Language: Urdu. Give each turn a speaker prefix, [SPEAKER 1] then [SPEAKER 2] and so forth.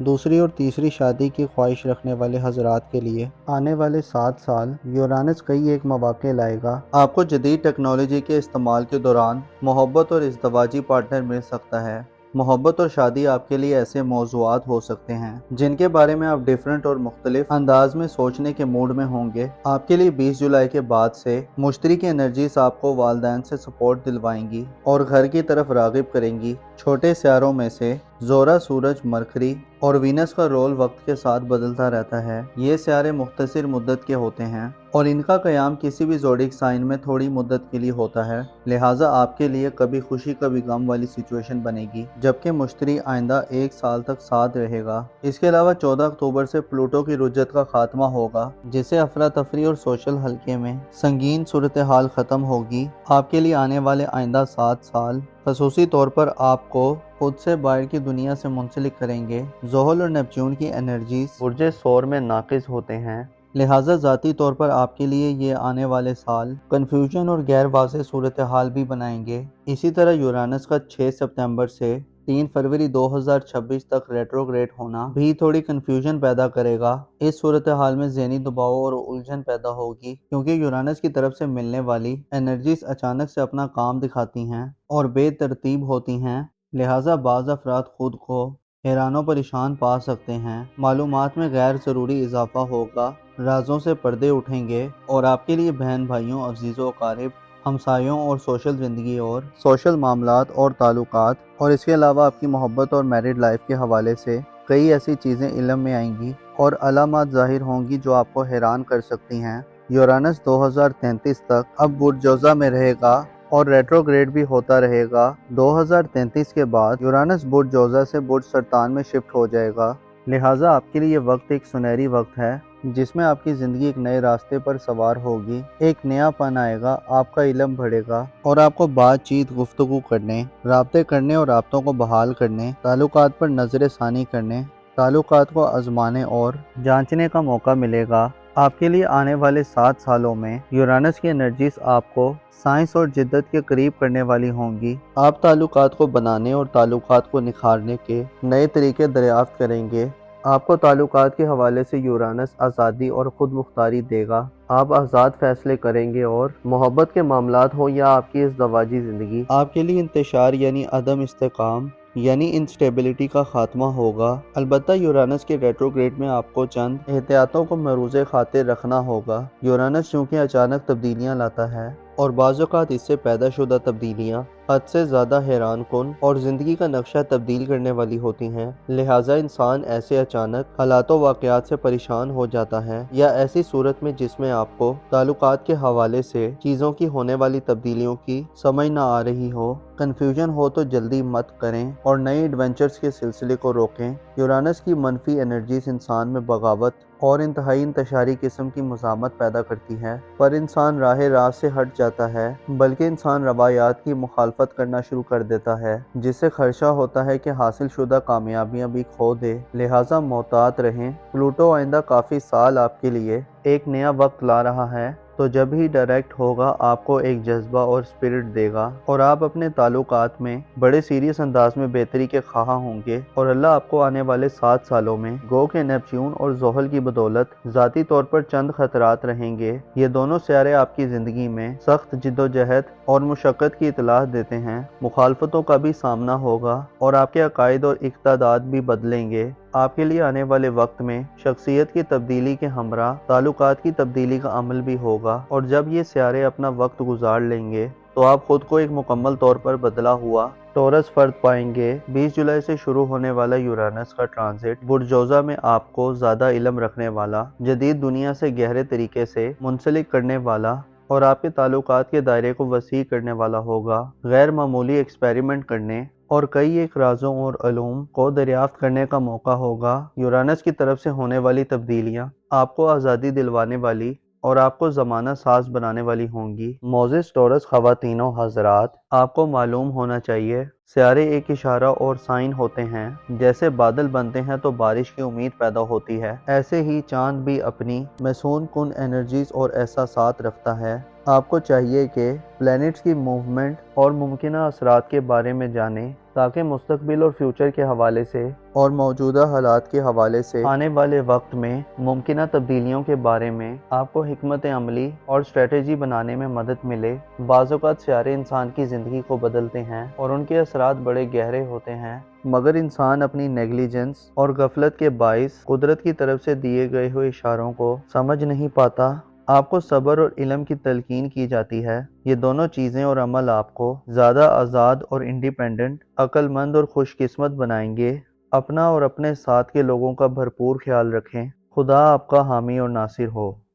[SPEAKER 1] دوسری اور تیسری شادی کی خواہش رکھنے والے حضرات کے لیے آنے والے 7 سال یورانس کئی ایک مواقع لائے گا۔ آپ کو جدید ٹیکنالوجی کے استعمال کے دوران محبت اور ازدواجی پارٹنر مل سکتا ہے۔ محبت اور شادی آپ کے لیے ایسے موضوعات ہو سکتے ہیں جن کے بارے میں آپ ڈیفرنٹ اور مختلف انداز میں سوچنے کے موڈ میں ہوں گے۔ آپ کے لیے 20 جولائی کے بعد سے مشتری کی انرجیز آپ کو والدین سے سپورٹ دلوائیں گی اور گھر کی طرف راغب کریں گی۔ چھوٹے سیاروں میں سے زورا، سورج، مرکری اور وینس کا رول وقت کے ساتھ بدلتا رہتا ہے۔ یہ سیارے مختصر مدت کے ہوتے ہیں اور ان کا قیام کسی بھی زوڈیک سائن میں تھوڑی مدت کے لیے ہوتا ہے، لہٰذا آپ کے لیے کبھی خوشی کبھی غم والی سچویشن بنے گی، جبکہ مشتری آئندہ 1 سال تک ساتھ رہے گا۔ اس کے علاوہ 14 اکتوبر سے پلوٹو کی رجت کا خاتمہ ہوگا، جس سے افراتفری اور سوشل حلقے میں سنگین صورتحال ختم ہوگی۔ آپ کے لیے آنے والے آئندہ 7 سال خصوصی طور پر آپ کو خود سے باہر کی دنیا سے منسلک کریں گے۔ زحل اور نیپچون کی انرجیز برج ثور میں ناقص ہوتے ہیں، لہٰذا ذاتی طور پر آپ کے لیے یہ آنے والے سال کنفیوژن اور غیر واضح صورتحال بھی بنائیں گے۔ اسی طرح یورانس کا 6 ستمبر سے 3 فروری 2026 تک ریٹروگریڈ ہونا بھی تھوڑی کنفیوژن پیدا کرے گا۔ اس صورتحال میں ذہنی دباؤ اور الجھن پیدا ہوگی، کیونکہ یورانس کی طرف سے ملنے والی انرجیز اچانک سے اپنا کام دکھاتی ہیں اور بے ترتیب ہوتی ہیں، لہٰذا بعض افراد خود کو حیران و پریشان پا سکتے ہیں۔ معلومات میں غیر ضروری اضافہ ہوگا، رازوں سے پردے اٹھیں گے اور آپ کے لیے بہن بھائیوں، عزیز و اقارب، ہمسایوں اور سوشل زندگی اور سوشل معاملات اور تعلقات اور اس کے علاوہ آپ کی محبت اور میرڈ لائف کے حوالے سے کئی ایسی چیزیں علم میں آئیں گی اور علامات ظاہر ہوں گی جو آپ کو حیران کر سکتی ہیں۔ یورانس 2033 تک اب برج جوزہ میں رہے گا اور ریٹروگریڈ بھی ہوتا رہے گا۔ 2033 کے بعد یورانس برج جوزہ سے برج سرطان میں شفٹ ہو جائے گا، لہٰذا آپ کے لیے یہ وقت ایک سنہری وقت ہے جس میں آپ کی زندگی ایک نئے راستے پر سوار ہوگی، ایک نیا پن آئے گا، آپ کا علم بڑھے گا اور آپ کو بات چیت، گفتگو کرنے، رابطے کرنے اور رابطوں کو بحال کرنے، تعلقات پر نظر ثانی کرنے، تعلقات کو آزمانے اور جانچنے کا موقع ملے گا۔ آپ کے لیے آنے والے 7 سالوں میں یورانس کی انرجیز آپ کو سائنس اور جدت کے قریب کرنے والی ہوں گی۔ آپ تعلقات کو بنانے اور تعلقات کو نکھارنے کے نئے طریقے دریافت کریں گے۔ آپ کو تعلقات کے حوالے سے یورانس آزادی اور خود مختاری دے گا۔ آپ آزاد فیصلے کریں گے اور محبت کے معاملات ہوں یا آپ کی ازدواجی زندگی، آپ کے لیے انتشار یعنی عدم استحکام یعنی انسٹیبلٹی کا خاتمہ ہوگا۔ البتہ یورانس کے ریٹروگریڈ میں آپ کو چند احتیاطوں کو مروز خاطر رکھنا ہوگا۔ یورانس چونکہ اچانک تبدیلیاں لاتا ہے اور بعض اوقات اس سے پیدا شدہ تبدیلیاں حد سے زیادہ حیران کن اور زندگی کا نقشہ تبدیل کرنے والی ہوتی ہیں، لہٰذا انسان ایسے اچانک حالات و واقعات سے پریشان ہو جاتا ہے یا ایسی صورت میں جس میں آپ کو تعلقات کے حوالے سے چیزوں کی ہونے والی تبدیلیوں کی سمجھ نہ آ رہی ہو، کنفیوژن ہو، تو جلدی مت کریں اور نئے ایڈونچرز کے سلسلے کو روکیں۔ یورانس کی منفی انرجیز انسان میں بغاوت اور انتہائی انتشاری قسم کی مزاحمت پیدا کرتی ہے، پر انسان راہ راست سے ہٹ جاتا ہے، بلکہ انسان روایات کی مخالفت کرنا شروع کر دیتا ہے، جس سے خدشہ ہوتا ہے کہ حاصل شدہ کامیابیاں بھی کھو دے، لہٰذا محتاط رہیں۔ پلوٹو آئندہ کافی سال آپ کے لیے ایک نیا وقت لا رہا ہے، تو جب ہی ڈائریکٹ ہوگا آپ کو ایک جذبہ اور اسپرٹ دے گا اور آپ اپنے تعلقات میں بڑے سیریس انداز میں بہتری کے خواہاں ہوں گے، اور اللہ آپ کو آنے والے 7 سالوں میں گو کے نیپچون اور زحل کی بدولت ذاتی طور پر چند خطرات رہیں گے۔ یہ دونوں سیارے آپ کی زندگی میں سخت جدوجہد اور مشقت کی اطلاع دیتے ہیں، مخالفتوں کا بھی سامنا ہوگا اور آپ کے عقائد اور اقتدارات بھی بدلیں گے۔ آپ کے لیے آنے والے وقت میں شخصیت کی تبدیلی کے ہمراہ تعلقات کی تبدیلی کا عمل بھی ہوگا، اور جب یہ سیارے اپنا وقت گزار لیں گے تو آپ خود کو ایک مکمل طور پر بدلا ہوا ٹورس فرد پائیں گے۔ 20 جولائی سے شروع ہونے والا یورانس کا ٹرانزٹ برج جوزہ میں آپ کو زیادہ علم رکھنے والا، جدید دنیا سے گہرے طریقے سے منسلک کرنے والا اور آپ کے تعلقات کے دائرے کو وسیع کرنے والا ہوگا۔ غیر معمولی ایکسپیریمنٹ کرنے اور کئی ایک رازوں اور علوم کو دریافت کرنے کا موقع ہوگا۔ یورانس کی طرف سے ہونے والی تبدیلیاں آپ کو آزادی دلوانے والی اور آپ کو زمانہ ساز بنانے والی ہوں گی۔ معزز ٹورس خواتین و حضرات، آپ کو معلوم ہونا چاہیے سیارے ایک اشارہ اور سائن ہوتے ہیں۔ جیسے بادل بنتے ہیں تو بارش کی امید پیدا ہوتی ہے، ایسے ہی چاند بھی اپنی محسون کن انرجیز اور احساسات رکھتا ہے۔ آپ کو چاہیے کہ پلینٹس کی موومنٹ اور ممکنہ اثرات کے بارے میں جانیں تاکہ مستقبل اور فیوچر کے حوالے سے اور موجودہ حالات کے حوالے سے آنے والے وقت میں ممکنہ تبدیلیوں کے بارے میں آپ کو حکمت عملی اور اسٹریٹجی بنانے میں مدد ملے۔ بعض اوقات سیارے انسان کی زندگی کو بدلتے ہیں اور ان کے اثرات بڑے گہرے ہوتے ہیں، مگر انسان اپنی نیگلیجنس اور غفلت کے باعث قدرت کی طرف سے دیے گئے ہوئے اشاروں کو سمجھ نہیں پاتا۔ آپ کو صبر اور علم کی تلقین کی جاتی ہے۔ یہ دونوں چیزیں اور عمل آپ کو زیادہ آزاد اور انڈیپینڈنٹ، عقل مند اور خوش قسمت بنائیں گے۔ اپنا اور اپنے ساتھ کے لوگوں کا بھرپور خیال رکھیں۔ خدا آپ کا حامی اور ناصر ہو۔